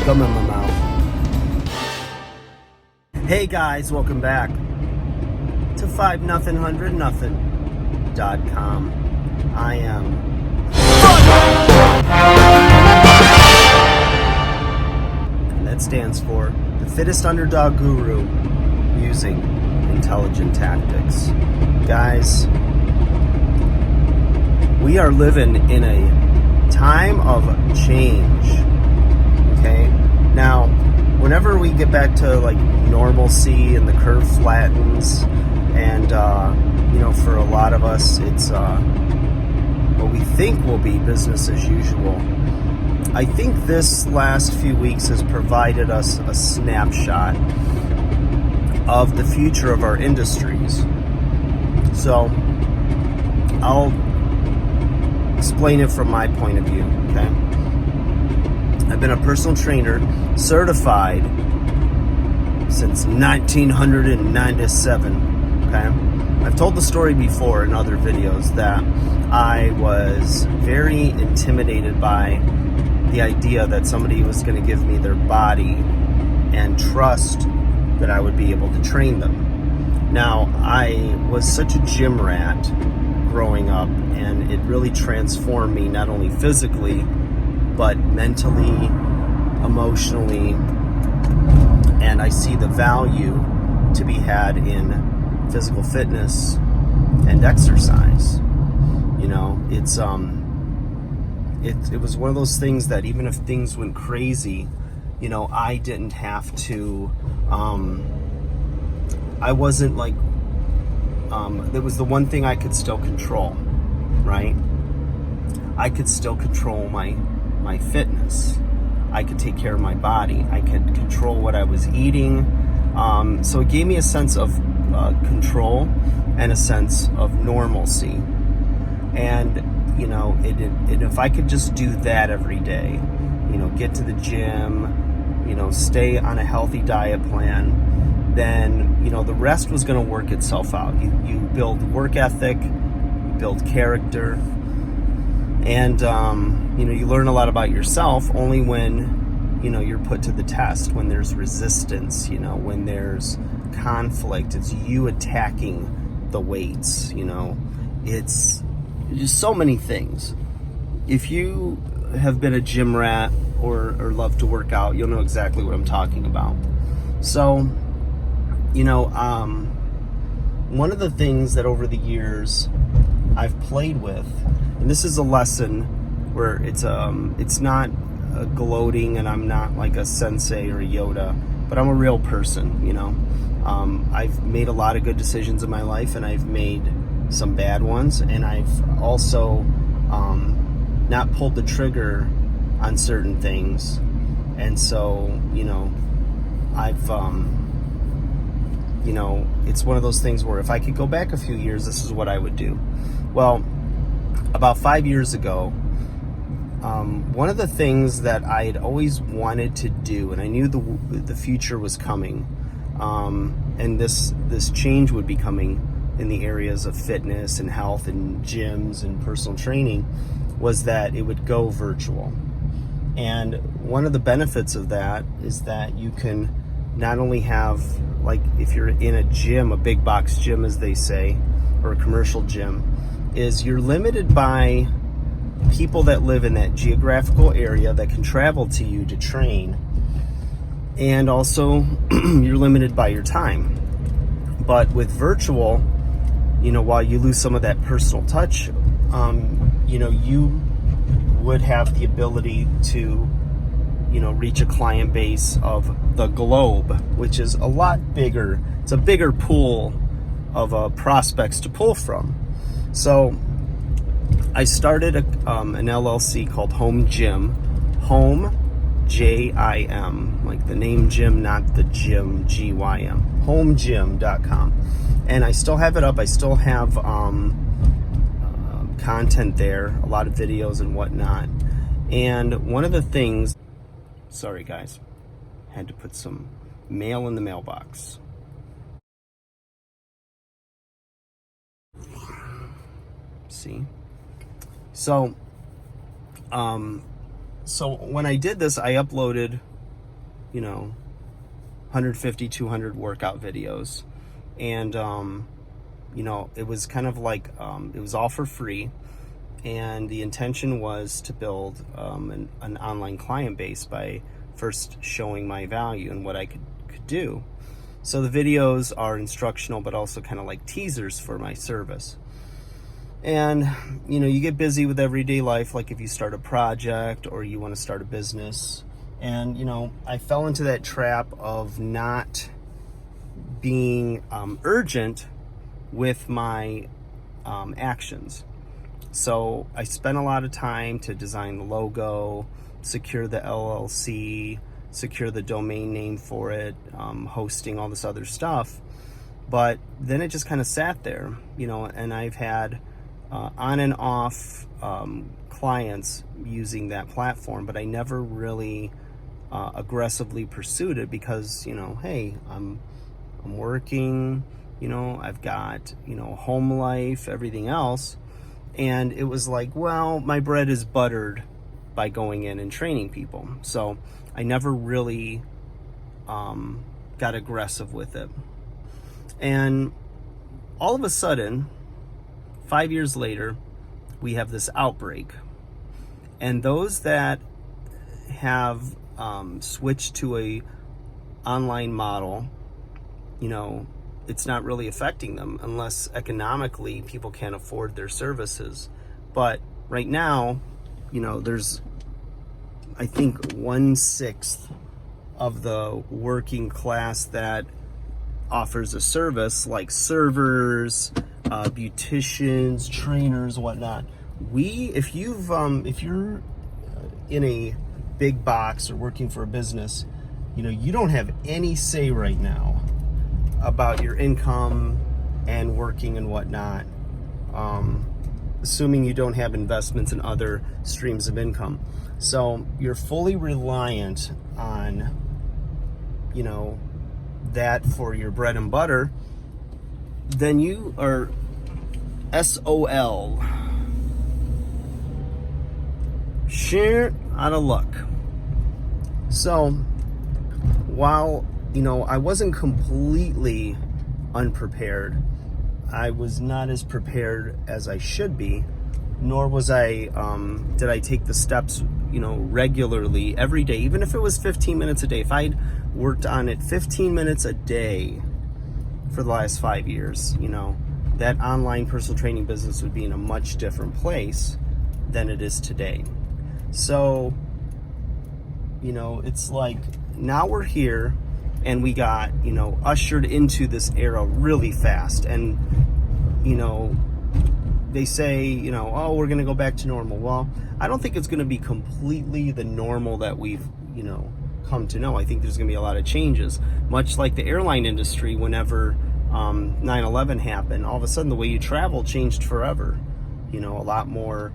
Gum in my mouth. Hey guys, welcome back to 5nothing100nothing.com. I am and that stands for the fittest underdog guru using intelligent tactics. Guys, we are living in a time of change. Okay? Now, whenever we get back to like normalcy and the curve flattens, and for a lot of us, it's what we think will be business as usual. I think this last few weeks has provided us a snapshot of the future of our industries. So, I'll explain it from my point of view, okay? I've been a personal trainer, certified since 1997, okay? I've told the story before in other videos that I was very intimidated by the idea that somebody was going to give me their body and trust that I would be able to train them. Now, I was such a gym rat growing up, and it really transformed me not only physically, but mentally, emotionally, and I see the value to be had in physical fitness and exercise. It was one of those things that even if things went crazy, I didn't have to, I wasn't like, there was the one thing I could still control, right? I could still control my fitness. I could take care of my body. I could control what I was eating. So it gave me a sense of control and a sense of normalcy. And, if I could just do that every day, get to the gym, stay on a healthy diet plan, then, the rest was going to work itself out. You build work ethic, you build character, and, you learn a lot about yourself only when, you're put to the test, when there's resistance, when there's conflict. It's you attacking the weights, it's just so many things. If you have been a gym rat or love to work out, you'll know exactly what I'm talking about. So, one of the things that over the years I've played with, and this is a lesson where it's not gloating, and I'm not like a sensei or a Yoda, but I'm a real person, I've made a lot of good decisions in my life, and I've made some bad ones, and I've also not pulled the trigger on certain things. And so, I've it's one of those things where if I could go back a few years, this is what I would do. Well, about 5 years ago, one of the things that I had always wanted to do, and I knew the future was coming, and this change would be coming in the areas of fitness and health and gyms and personal training, was that it would go virtual. And one of the benefits of that is that you can not only have, like if you're in a gym, a big box gym as they say, or a commercial gym, is you're limited by people that live in that geographical area that can travel to you to train. And also you're limited by your time. But with virtual, while you lose some of that personal touch, you would have the ability to, reach a client base of the globe, which is a lot bigger. It's a bigger pool of prospects to pull from. So I started an LLC called Home Gym. Home, J-I-M, like the name Jim, not the gym, G-Y-M. HomeGym.com. And I still have it up. I still have content there, a lot of videos and whatnot. And one of the things, sorry guys, had to put some mail in the mailbox. See? So when I did this, I uploaded 150, 200 workout videos. And, it was kind of like, it was all for free. And the intention was to build an online client base by first showing my value and what I could do. So the videos are instructional, but also kind of like teasers for my service. And, you get busy with everyday life, like if you start a project or you want to start a business. And, I fell into that trap of not being urgent with my actions. So I spent a lot of time to design the logo, secure the LLC, secure the domain name for it, hosting, all this other stuff. But then it just kind of sat there, and I've had on and off clients using that platform, but I never really aggressively pursued it because, hey, I'm working, I've got, home life, everything else. And it was like, well, my bread is buttered by going in and training people. So I never really got aggressive with it. And all of a sudden, 5 years later, we have this outbreak. And those that have switched to a online model, it's not really affecting them unless economically people can't afford their services. But right now, there's, I think, 1/6 of the working class that offers a service, like servers, beauticians, trainers, whatnot. If you're in a big box or working for a business, you don't have any say right now about your income and working and whatnot, assuming you don't have investments in other streams of income. So you're fully reliant on, that for your bread and butter. Then you are SOL. Shit out of luck. So while I wasn't completely unprepared, I was not as prepared as I should be, nor was did I take the steps, regularly every day, even if it was 15 minutes a day. If I'd worked on it 15 minutes a day for the last 5 years, that online personal training business would be in a much different place than it is today. So, it's like now we're here, and we got, ushered into this era really fast. And, they say, oh, we're going to go back to normal. Well, I don't think it's going to be completely the normal that we've, come to know. I think there's going to be a lot of changes. Much like the airline industry, whenever 9/11 happened, all of a sudden the way you travel changed forever. A lot more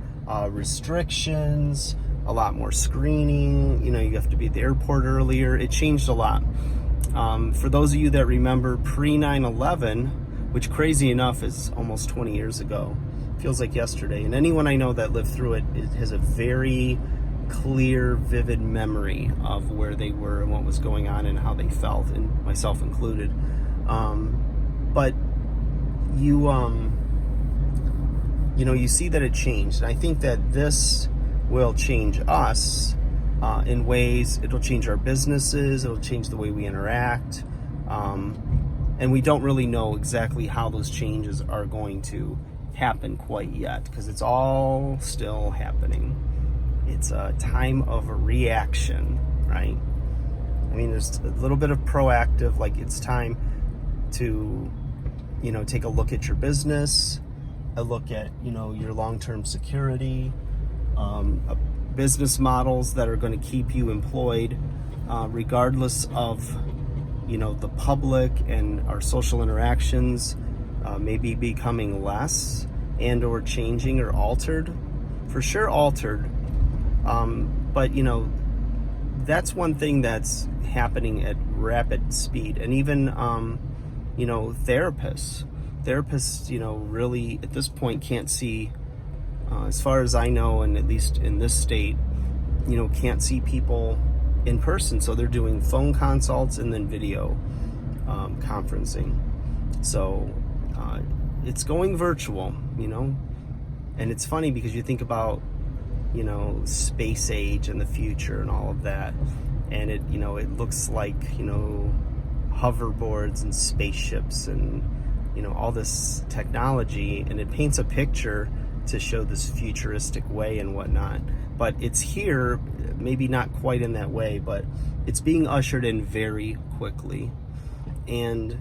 restrictions, a lot more screening. You have to be at the airport earlier. It changed a lot. For those of you that remember pre 9/11, which crazy enough is almost 20 years ago, feels like yesterday. And anyone I know that lived through it has a very clear, vivid memory of where they were and what was going on and how they felt, and myself included. But you, you see that it changed. And I think that this will change us in ways. It'll change our businesses. It'll change the way we interact. And we don't really know exactly how those changes are going to happen quite yet, because it's all still happening. It's a time of a reaction, right? I mean, there's a little bit of proactive, like it's time to, take a look at your business, a look at, your long-term security, business models that are going to keep you employed, regardless of, the public and our social interactions maybe becoming less and or changing or altered. For sure altered. But, that's one thing that's happening at rapid speed. And even, therapists, really at this point can't see, as far as I know, and at least in this state, can't see people in person. So they're doing phone consults and then video conferencing. So it's going virtual, you know. And it's funny because you think about, you know, space age and the future and all of that. And it, you know, it looks like, you know, hoverboards and spaceships and, you know, all this technology, and it paints a picture to show this futuristic way and whatnot. But it's here, maybe not quite in that way, but it's being ushered in very quickly. And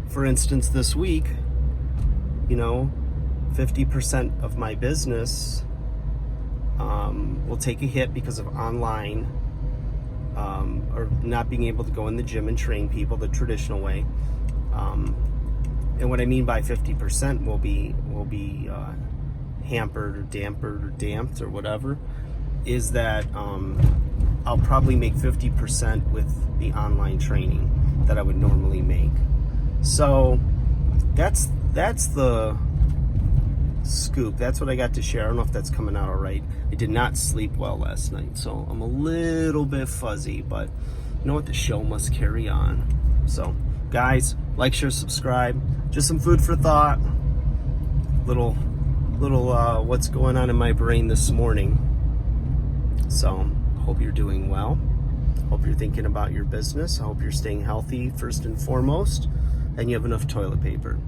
for instance, this week, you know, 50% of my business will take a hit because of online, or not being able to go in the gym and train people the traditional way. And what I mean by 50% will be hampered or dampered or damped or whatever, is that I'll probably make 50% with the online training that I would normally make. So that's the scoop. That's what I got to share. I don't know if that's coming out all right. I did not sleep well last night, so I'm a little bit fuzzy, but you know what? The show must carry on. So guys, like, share, subscribe. Just some food for thought. Little what's going on in my brain this morning. So hope you're doing well. Hope you're thinking about your business. I hope you're staying healthy first and foremost, and you have enough toilet paper.